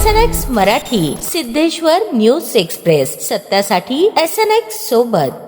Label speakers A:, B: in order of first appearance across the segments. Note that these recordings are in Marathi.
A: SNX Marathi, Siddheshwar news express, सत्यासाठी SNX सोबत.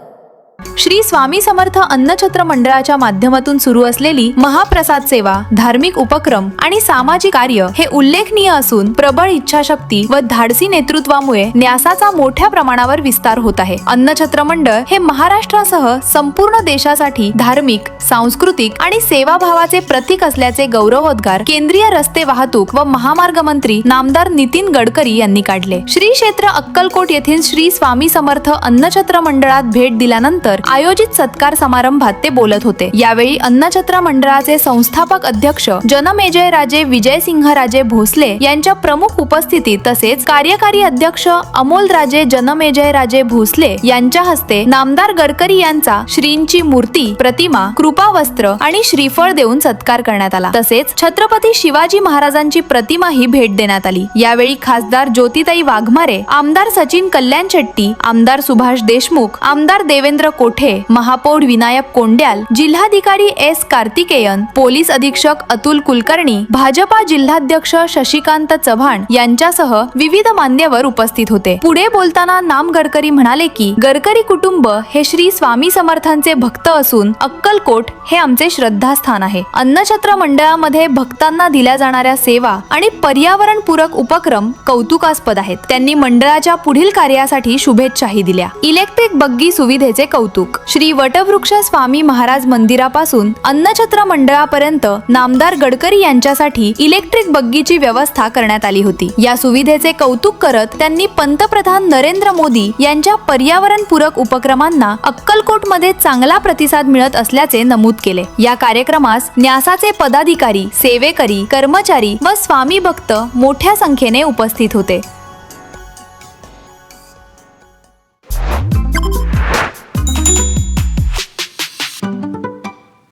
B: श्री स्वामी समर्थ अन्नछत्र मंडळाच्या माध्यमातून सुरू असलेली महाप्रसाद सेवा, धार्मिक उपक्रम आणि सामाजिक कार्य हे उल्लेखनीय असून प्रबळ इच्छाशक्ती व धाडसी नेतृत्वामुळे न्यासाचा मोठ्या प्रमाणावर विस्तार होत आहे. अन्नछत्र मंडळ हे महाराष्ट्रासह संपूर्ण देशासाठी धार्मिक, सांस्कृतिक आणि सेवाभावाचे प्रतीक असल्याचे गौरवोद्गार केंद्रीय रस्ते वाहतूक व महामार्ग मंत्री नामदार नितीन गडकरी यांनी काढले. श्री क्षेत्र अक्कलकोट येथील श्री स्वामी समर्थ अन्नछत्र मंडळात भेट दिल्यानंतर आयोजित सत्कार समारंभात ते बोलत होते. यावेळी अन्नछत्र मंडळाचे संस्थापक अध्यक्ष जनमेजय राजे विजयसिंह राजे भोसले यांच्या प्रमुख उपस्थितीत तसेच कार्यकारी अध्यक्ष अमोल राजे जनमेजय राजे भोसले यांच्या हस्ते नामदार गडकरी यांचा श्रींची मूर्ती, प्रतिमा, कृपावस्त्र आणि श्रीफळ देऊन सत्कार करण्यात आला. तसेच छत्रपती शिवाजी महाराजांची प्रतिमा ही भेट देण्यात आली. यावेळी खासदार ज्योतिताई वाघमारे, आमदार सचिन कल्याण शेट्टी, आमदार सुभाष देशमुख, आमदार देवेंद्र कोठे, महापौर विनायक कोंड्याल, जिल्हाधिकारी एस कार्तिकेयन, पोलीस अधीक्षक अतुल कुलकर्णी, भाजपा जिल्हाध्यक्ष शशिकांत चव्हाण यांच्यासह विविध मान्यवर उपस्थित होते. पुढे बोलताना नाम गडकरी म्हणाले की गडकरी कुटुंब हे श्री स्वामी समर्थांचे भक्त असून अक्कलकोट हे आमचे श्रद्धास्थान आहे. अन्नछत्र मंडळामध्ये भक्तांना दिल्या जाणाऱ्या सेवा आणि पर्यावरणपूरक उपक्रम कौतुकास्पद आहेत. त्यांनी मंडळाच्या पुढील कार्यासाठी शुभेच्छाही दिल्या. इलेक्ट्रिक बग्गी सुविधेचे कौतुक. श्री वटवृक्ष स्वामी महाराज मंदिरापासून अन्नछत्र मंडळापर्यंत नामदार गडकरी यांच्यासाठी इलेक्ट्रिक बग्गीची व्यवस्था करण्यात आली होती. या सुविधेचे कौतुक करत त्यांनी पंतप्रधान नरेंद्र मोदी यांच्या पर्यावरणपूरक उपक्रमांना अक्कलकोटमध्ये चांगला प्रतिसाद मिळत असल्याचे नमूद केले. या कार्यक्रमास न्यासाचे पदाधिकारी, सेवेकरी, कर्मचारी व स्वामी भक्त मोठ्या संख्येने उपस्थित होते.